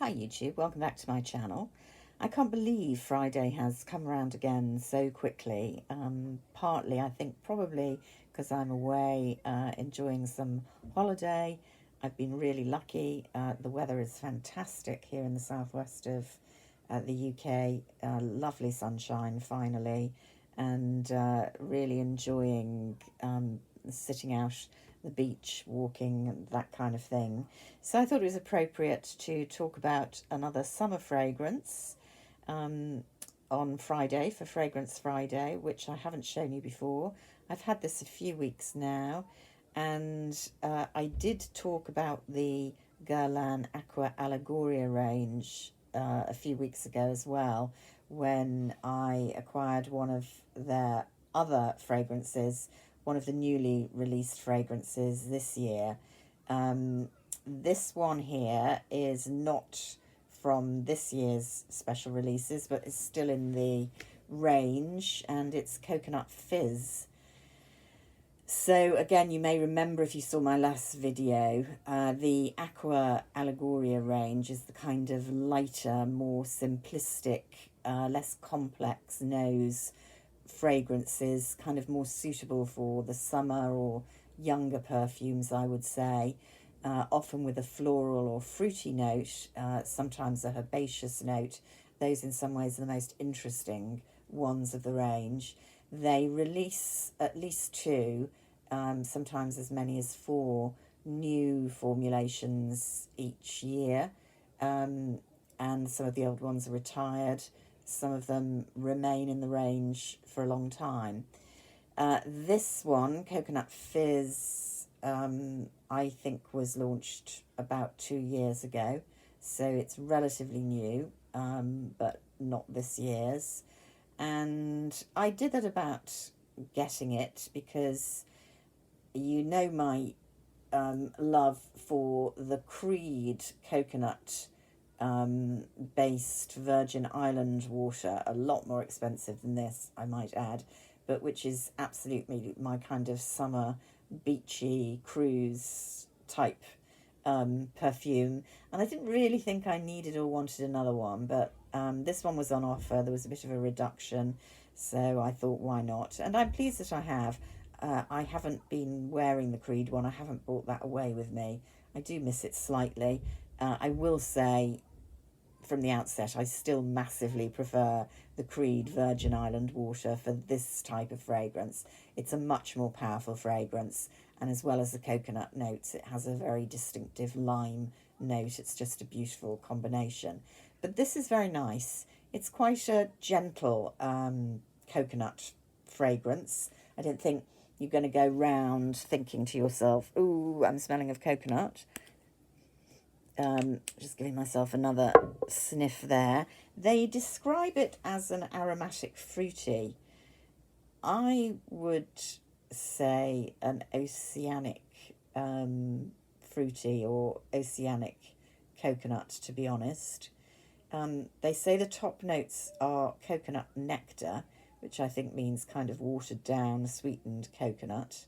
Hi YouTube, welcome back to my channel. I can't believe Friday has come around again so quickly. Partly I think probably because I'm away enjoying some holiday. I've been really lucky. The weather is fantastic here in the southwest of the UK. Lovely sunshine finally, and really enjoying sitting out the beach, walking, and that kind of thing. So I thought it was appropriate to talk about another summer fragrance um, on Friday for Fragrance Friday, which I haven't shown you before. I've had this a few weeks now, and I did talk about the Guerlain Aqua Allegoria range a few weeks ago as well, when I acquired one of their other fragrances, one of the newly released fragrances this year. This one here is not from this year's special releases, but is still in the range, and it's Coconut Fizz. So again, you may remember if you saw my last video, the Aqua Allegoria range is the kind of lighter, more simplistic, less complex nose fragrances, kind of more suitable for the summer or younger perfumes, I would say. Often with a floral or fruity note, sometimes a herbaceous note. Those in some ways are the most interesting ones of the range. They release at least two, sometimes as many as four new formulations each year. And some of the old ones are retired. Some of them remain in the range for a long time. This one, Coconut Fizz, I think was launched about 2 years ago. So it's relatively new, but not this year's. And I did that about getting it because you know my love for the Creed coconut based Virgin Island water, a lot more expensive than this, I might add, but which is absolutely my kind of summer beachy cruise type perfume. And I didn't really think I needed or wanted another one, but this one was on offer. There was a bit of a reduction, so I thought, why not? And I'm pleased that I have. I haven't been wearing the Creed one. I haven't brought that away with me. I do miss it slightly. I will say from the outset, I still massively prefer the Creed Virgin Island water for this type of fragrance. It's a much more powerful fragrance, and as well as the coconut notes, it has a very distinctive lime note. It's just a beautiful combination. But this is very nice. It's quite a gentle coconut fragrance. I don't think you're going to go round thinking to yourself, ooh, I'm smelling of coconut. Just giving myself another sniff there. They describe it as an aromatic fruity. I would say an oceanic fruity or oceanic coconut, to be honest. They say the top notes are coconut nectar, which I think means kind of watered down, sweetened coconut.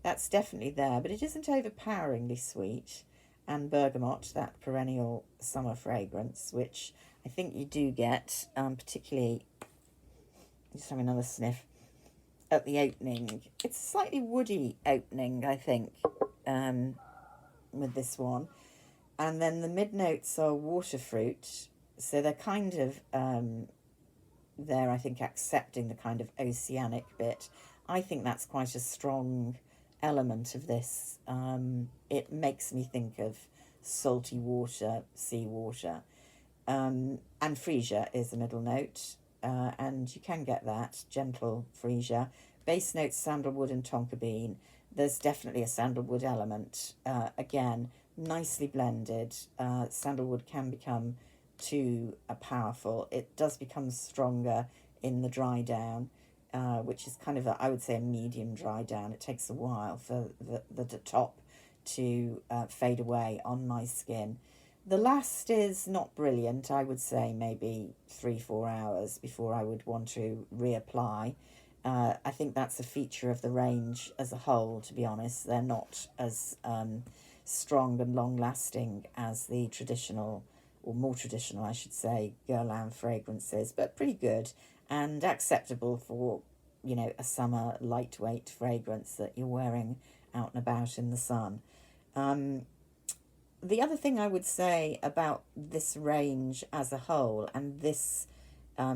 That's definitely there, but it isn't overpoweringly sweet. And bergamot, that perennial summer fragrance, which I think you do get, particularly, just having another sniff, at the opening. It's a slightly woody opening, I think, with this one. And then the mid-notes are waterfruit, so they're kind of, they're, I think, accepting the kind of oceanic bit. I think that's quite a strong element of this. It makes me think of salty water, seawater. And freesia is the middle note, and you can get that, gentle freesia. Base notes, sandalwood and tonka bean. There's definitely a sandalwood element. Again, nicely blended. Sandalwood can become too powerful. It does become stronger in the dry down. Which is kind of, I would say, a medium dry down. It takes a while for the top to fade away on my skin. The last is not brilliant. I would say maybe 3-4 hours before I would want to reapply. I think that's a feature of the range as a whole, to be honest. They're not as strong and long-lasting as the traditional or more traditional, I should say, Guerlain fragrances, but pretty good and acceptable for, you know, a summer lightweight fragrance that you're wearing out and about in the sun. Um, the other thing I would say about this range as a whole and this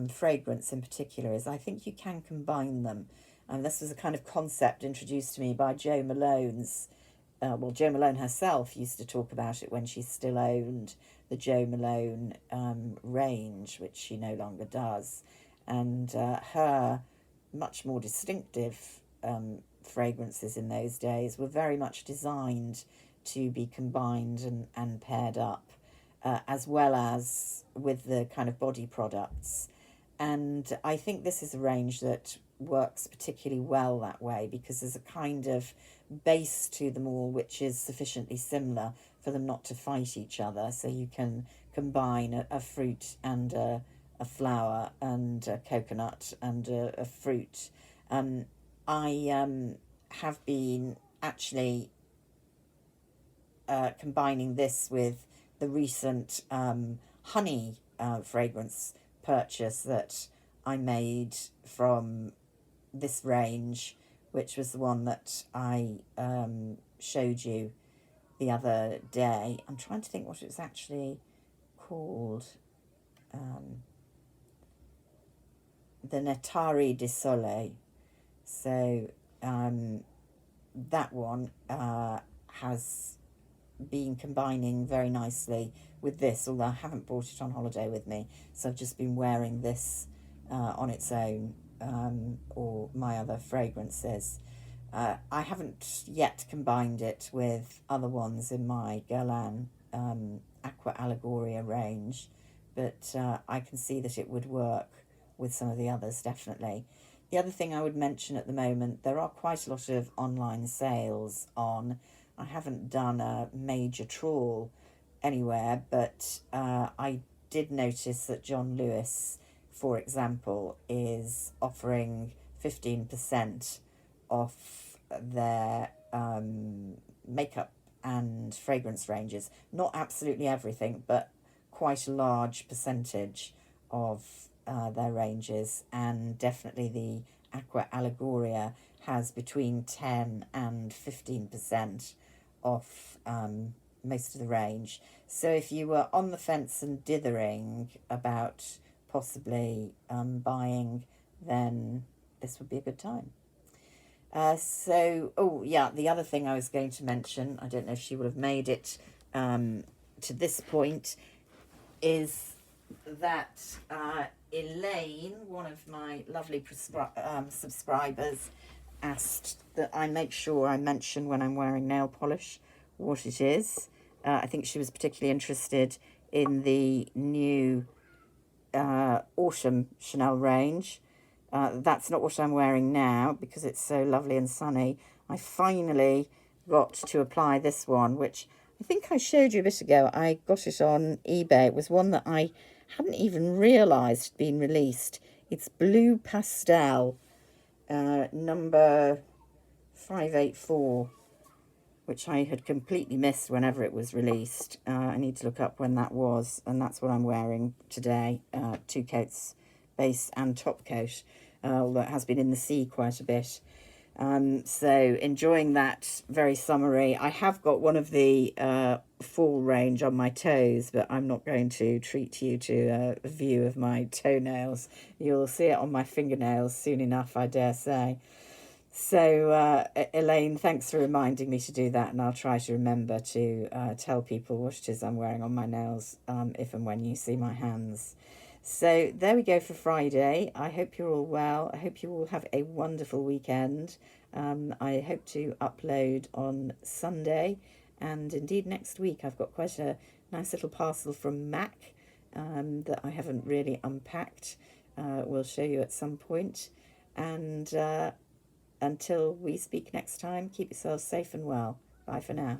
fragrance in particular is I think you can combine them. And this was a kind of concept introduced to me by Jo Malone's. Well, Jo Malone herself used to talk about it when she still owned the Jo Malone range, which she no longer does. And her much more distinctive fragrances in those days were very much designed to be combined and paired up, as well as with the kind of body products. And I think this is a range that works particularly well that way because there's a kind of base to them all which is sufficiently similar for them not to fight each other. So you can combine a fruit and a flower and a coconut and a fruit. I have been actually combining this with the recent honey fragrance purchase that I made from this range, which was the one that I showed you the other day. I'm trying to think what it's actually called. The Netari di Sole. So that one has been combining very nicely with this, although I haven't brought it on holiday with me. So I've just been wearing this on its own, or my other fragrances. I haven't yet combined it with other ones in my Guerlain Aqua Allegoria range, but I can see that it would work with some of the others, definitely. The other thing I would mention at the moment, there are quite a lot of online sales on. I haven't done a major trawl anywhere, but I did notice that John Lewis, for example, is offering 15% off their makeup and fragrance ranges. Not absolutely everything, but quite a large percentage of their ranges, and definitely the Aqua Allegoria has between 10 and 15% off most of the range. So if you were on the fence and dithering about possibly buying, then this would be a good time. Oh yeah, the other thing I was going to mention, I don't know if she would have made it to this point, is that Elaine, one of my lovely subscribers, asked that I make sure I mention when I'm wearing nail polish what it is. I think she was particularly interested in the new autumn Chanel range. That's not what I'm wearing now because it's so lovely and sunny. I finally got to apply this one, which I think I showed you a bit ago. I got it on eBay. It was one that I hadn't even realised had been released. It's Blue Pastel, number 584, which I had completely missed whenever it was released. I need to look up when that was, and that's what I'm wearing today. 2 coats, base and top coat, although it has been in the sea quite a bit. So enjoying that, very summery. I have got one of the fall range on my toes, but I'm not going to treat you to a view of my toenails. You'll see it on my fingernails soon enough, I dare say. So Elaine, thanks for reminding me to do that, and I'll try to remember to tell people what it is I'm wearing on my nails if and when you see my hands. So there we go for Friday. I hope you're all well. I hope you all have a wonderful weekend. I hope to upload on Sunday, and indeed next week. I've got quite a nice little parcel from Mac that I haven't really unpacked. We'll show you at some point. And until we speak next time, keep yourselves safe and well. Bye for now.